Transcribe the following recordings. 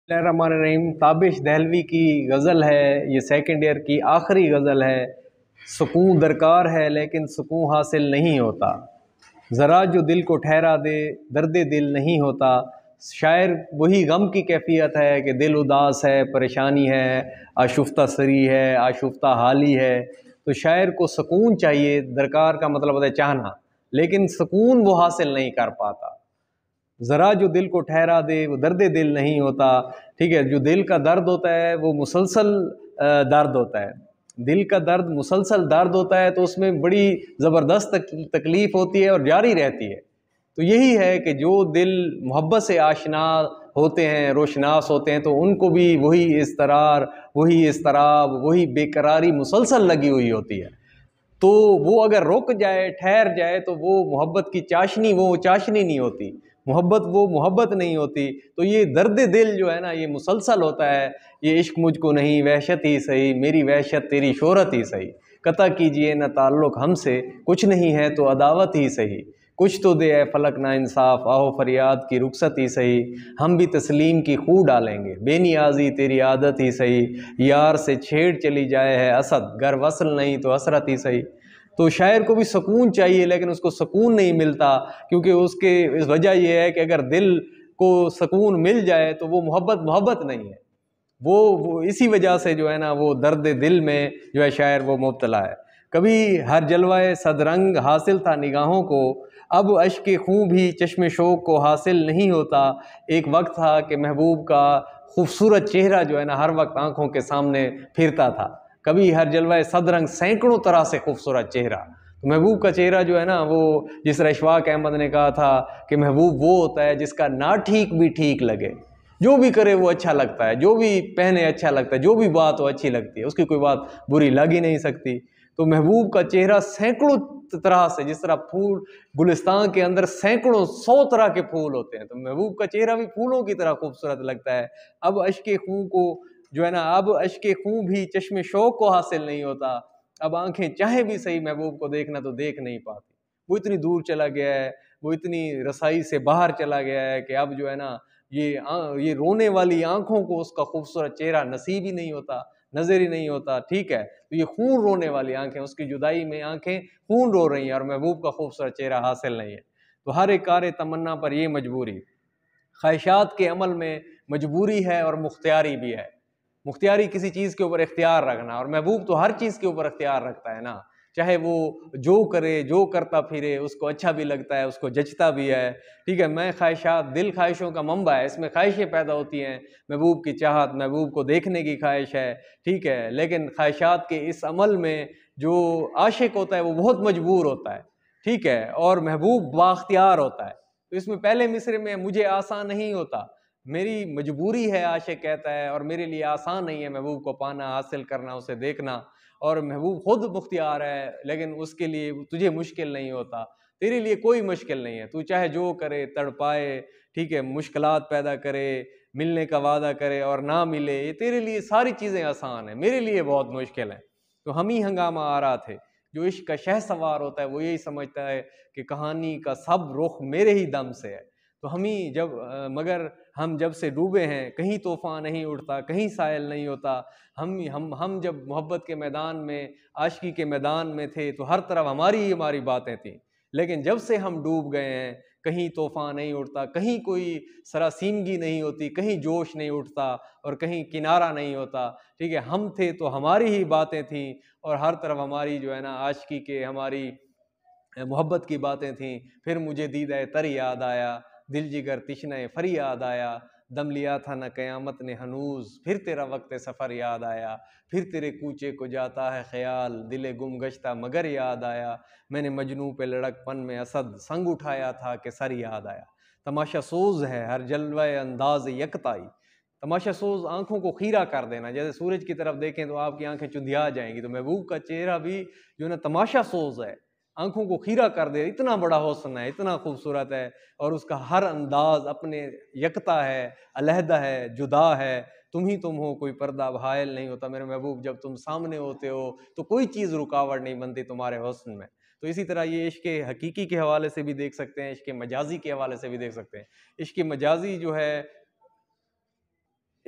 بسم اللہ الرحمن الرحیم۔ تابش دہلوی کی غزل ہے، یہ سیکنڈ ایئر کی آخری غزل ہے۔ سکون درکار ہے لیکن سکون حاصل نہیں ہوتا، ذرا جو دل کو ٹھہرا دے درد دل نہیں ہوتا۔ شاعر وہی غم کی کیفیت ہے کہ دل اداس ہے، پریشانی ہے، آشفتہ سری ہے، آشفتہ حالی ہے، تو شاعر کو سکون چاہیے۔ درکار کا مطلب ہوتا ہے چاہنا، لیکن سکون وہ حاصل نہیں کر پاتا۔ ذرا جو دل کو ٹھہرا دے وہ درد دل نہیں ہوتا، ٹھیک ہے۔ جو دل کا درد ہوتا ہے وہ مسلسل درد ہوتا ہے، دل کا درد مسلسل درد ہوتا ہے، تو اس میں بڑی زبردست تکلیف ہوتی ہے اور جاری رہتی ہے۔ تو یہی ہے کہ جو دل محبت سے آشنا ہوتے ہیں، روشناس ہوتے ہیں، تو ان کو بھی وہی اضطرار، وہی اضطراب، وہی بے قراری مسلسل لگی ہوئی ہوتی ہے۔ تو وہ اگر رک جائے، ٹھہر جائے، تو وہ محبت کی چاشنی وہ چاشنی نہیں ہوتی، محبت وہ محبت نہیں ہوتی۔ تو یہ درد دل جو ہے نا، یہ مسلسل ہوتا ہے۔ یہ عشق مجھ کو نہیں، وحشت ہی صحیح، میری وحشت تیری شہرت ہی صحیح، قطع کیجئے نہ تعلق ہم سے، کچھ نہیں ہے تو عداوت ہی صحیح، کچھ تو دے اے فلک نا انصاف، آہو فریاد کی رخصت ہی صحیح، ہم بھی تسلیم کی خو ڈالیں گے، بے نیازی تیری عادت ہی صحیح، یار سے چھیڑ چلی جائے ہے اسد، گر وصل نہیں تو حسرت ہی صحیح۔ تو شاعر کو بھی سکون چاہیے، لیکن اس کو سکون نہیں ملتا، کیونکہ اس وجہ یہ ہے کہ اگر دل کو سکون مل جائے تو وہ محبت نہیں ہے، وہ اسی وجہ سے جو ہے نا وہ درد دل میں جو ہے شاعر وہ مبتلا ہے۔ کبھی ہر جلوہ صدرنگ حاصل تھا نگاہوں کو، اب اشک خوں بھی چشم شوق کو حاصل نہیں ہوتا۔ ایک وقت تھا کہ محبوب کا خوبصورت چہرہ جو ہے نا ہر وقت آنکھوں کے سامنے پھرتا تھا۔ کبھی ہر جلوہ صدرنگ، سینکڑوں طرح سے خوبصورت چہرہ۔ تو محبوب کا چہرہ جو ہے نا، وہ جس طرح اشفاق احمد نے کہا تھا کہ محبوب وہ ہوتا ہے جس کا نہ ٹھیک بھی ٹھیک لگے، جو بھی کرے وہ اچھا لگتا ہے، جو بھی پہنے اچھا لگتا ہے، جو بھی بات وہ اچھی لگتی ہے، اس کی کوئی بات بری لگ ہی نہیں سکتی۔ تو محبوب کا چہرہ سینکڑوں طرح سے، جس طرح پھول گلستان کے اندر سینکڑوں 100 طرح کے پھول ہوتے ہیں، تو محبوب کا چہرہ بھی پھولوں کی طرح خوبصورت لگتا ہے۔ اب اشک خوں کو جو ہے نا، اب اشک خوں بھی چشم شوق کو حاصل نہیں ہوتا۔ اب آنکھیں چاہے بھی صحیح محبوب کو دیکھنا تو دیکھ نہیں پاتی، وہ اتنی دور چلا گیا ہے، وہ اتنی رسائی سے باہر چلا گیا ہے کہ اب جو ہے نا یہ رونے والی آنکھوں کو اس کا خوبصورت چہرہ نصیب ہی نہیں ہوتا، نظر ہی نہیں ہوتا، ٹھیک ہے۔ تو یہ خون رونے والی آنکھیں، اس کی جدائی میں آنکھیں خون رو رہی ہیں، اور محبوب کا خوبصورت چہرہ حاصل نہیں ہے۔ تو ہر ایک کار تمنا پر یہ مجبوری، خواہشات کے عمل میں مجبوری ہے اور مختیاری بھی ہے۔ مختیاری کسی چیز کے اوپر اختیار رکھنا، اور محبوب تو ہر چیز کے اوپر اختیار رکھتا ہے نا، چاہے وہ جو کرے، جو کرتا پھرے، اس کو اچھا بھی لگتا ہے، اس کو جچتا بھی ہے، ٹھیک ہے۔ میں خواہشات، دل خواہشوں کا منبع ہے، اس میں خواہشیں پیدا ہوتی ہیں، محبوب کی چاہت، محبوب کو دیکھنے کی خواہش ہے، ٹھیک ہے۔ لیکن خواہشات کے اس عمل میں جو عاشق ہوتا ہے وہ بہت مجبور ہوتا ہے، ٹھیک ہے، اور محبوب بااختیار ہوتا ہے۔ تو اس میں پہلے مصرعے میں مجھے آسان نہیں ہوتا، میری مجبوری ہے، عاشق کہتا ہے، اور میرے لیے آسان نہیں ہے محبوب کو پانا، حاصل کرنا، اسے دیکھنا، اور محبوب خود مختار ہے، لیکن اس کے لیے تجھے مشکل نہیں ہوتا، تیرے لیے کوئی مشکل نہیں ہے، تو چاہے جو کرے، تڑپائے، ٹھیک ہے، مشکلات پیدا کرے، ملنے کا وعدہ کرے اور نہ ملے، یہ تیرے لیے ساری چیزیں آسان ہیں، میرے لیے بہت مشکل ہیں۔ تو ہم ہی ہنگامہ آ رہا تھے، جو عشق کا شہ سوار ہوتا ہے وہ یہی سمجھتا ہے کہ کہانی کا سب رخ میرے ہی دم سے ہے۔ تو مگر ہم جب سے ڈوبے ہیں، کہیں طوفان نہیں اٹھتا، کہیں سائل نہیں ہوتا۔ ہم جب محبت کے میدان میں، عاشقی کے میدان میں تھے، تو ہر طرف ہماری باتیں تھیں، لیکن جب سے ہم ڈوب گئے ہیں، کہیں طوفان نہیں اٹھتا، کہیں کوئی سراسیمگی نہیں ہوتی، کہیں جوش نہیں اٹھتا، اور کہیں کنارہ نہیں ہوتا، ٹھیک ہے۔ ہم تھے تو ہماری ہی باتیں تھیں، اور ہر طرف ہماری جو ہے نا عاشقی کے، ہماری محبت کی باتیں تھیں۔ پھر مجھے دیدہ تر یاد آیا، دل جگر تشنہ فریاد آیا، دم لیا تھا نہ قیامت نے ہنوز، پھر تیرا وقت سفر یاد آیا، پھر تیرے کوچے کو جاتا ہے خیال، دل گم گشتہ مگر یاد آیا، میں نے مجنوں پہ لڑک پن میں اسد، سنگ اٹھایا تھا کہ سر یاد آیا۔ تماشا سوز ہے ہر جلوہ انداز یکتائی، تماشا سوز آنکھوں کو خیرہ کر دینا، جیسے سورج کی طرف دیکھیں تو آپ کی آنکھیں چندھیا جائیں گی، تو محبوب کا چہرہ بھی جو ہے نا تماشا سوز ہے، آنکھوں کو خیرہ کر دے، اتنا بڑا حسن ہے، اتنا خوبصورت ہے، اور اس کا ہر انداز اپنے یکتا ہے، علیحدہ ہے، جدا ہے۔ تم ہی تم ہو، کوئی پردہ حائل نہیں ہوتا میرے محبوب، جب تم سامنے ہوتے ہو تو کوئی چیز رکاوٹ نہیں بنتی تمہارے حسن میں۔ تو اسی طرح یہ عشق حقیقی کے حوالے سے بھی دیکھ سکتے ہیں، عشق مجازی کے حوالے سے بھی دیکھ سکتے ہیں۔ عشق مجازی جو ہے،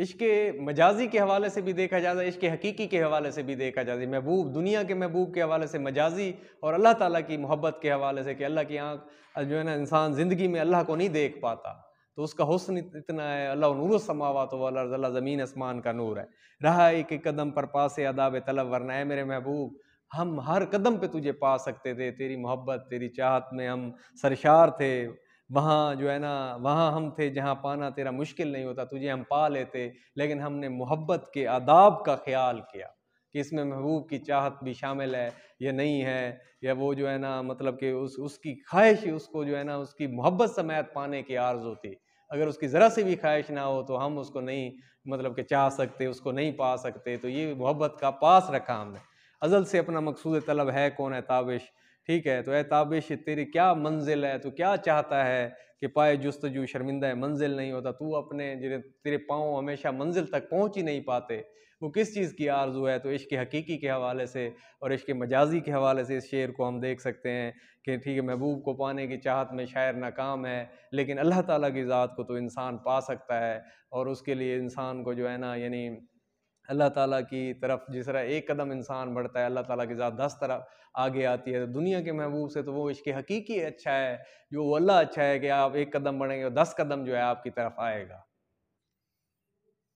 عشق مجازی کے حوالے سے بھی دیکھا جاتا ہے، عشق حقیقی کے حوالے سے بھی دیکھا جاتا ہے، محبوب دنیا کے محبوب کے حوالے سے مجازی، اور اللہ تعالیٰ کی محبت کے حوالے سے کہ اللہ کی آنکھ جو ہے نا، انسان زندگی میں اللہ کو نہیں دیکھ پاتا تو اس کا حسن اتنا ہے، اللہ نور السماوات والارض، اللہ زمین اسمان کا نور ہے، رہا ایک ایک قدم پر پاس آداب طلب، ورنہ اے میرے محبوب ہم ہر قدم پہ تجھے پا سکتے تھے، تیری محبت تیری چاہت میں ہم سرشار تھے، وہاں جو ہے نا وہاں ہم تھے جہاں پانا تیرا مشکل نہیں ہوتا، تجھے ہم پا لیتے، لیکن ہم نے محبت کے آداب کا خیال کیا کہ اس میں محبوب کی چاہت بھی شامل ہے یا نہیں ہے، یا وہ جو ہے نا مطلب کہ اس کی خواہش، اس کو جو ہے نا اس کی محبت سمیت پانے کی عرض ہوتی، اگر اس کی ذرا سی بھی خواہش نہ ہو تو ہم اس کو نہیں مطلب کہ چاہ سکتے، اس کو نہیں پا سکتے، تو یہ محبت کا پاس رکھا ہم نے، ازل سے اپنا مقصود طلب ہے کون ہے تابش، ٹھیک ہے، تو اے تابش تیری کیا منزل ہے، تو کیا چاہتا ہے کہ پائے جستجو شرمندہ ہے منزل نہیں ہوتا، تو اپنے تیرے پاؤں ہمیشہ منزل تک پہنچ ہی نہیں پاتے، وہ کس چیز کی آرزو ہے، تو عشق حقیقی کے حوالے سے اور عشق مجازی کے حوالے سے اس شعر کو ہم دیکھ سکتے ہیں کہ ٹھیک ہے، محبوب کو پانے کی چاہت میں شاعر ناکام ہے، لیکن اللہ تعالیٰ کی ذات کو تو انسان پا سکتا ہے، اور اس کے لیے انسان کو جو ہے نا یعنی اللہ تعالیٰ کی طرف جس طرح ایک قدم انسان بڑھتا ہے، اللہ تعالیٰ کی ذات 10 طرف آگے آتی ہے، دنیا کے محبوب سے تو وہ عشق حقیقی اچھا ہے، جو وہ اللہ اچھا ہے کہ آپ ایک قدم بڑھیں گے اور 10 قدم جو ہے آپ کی طرف آئے گا۔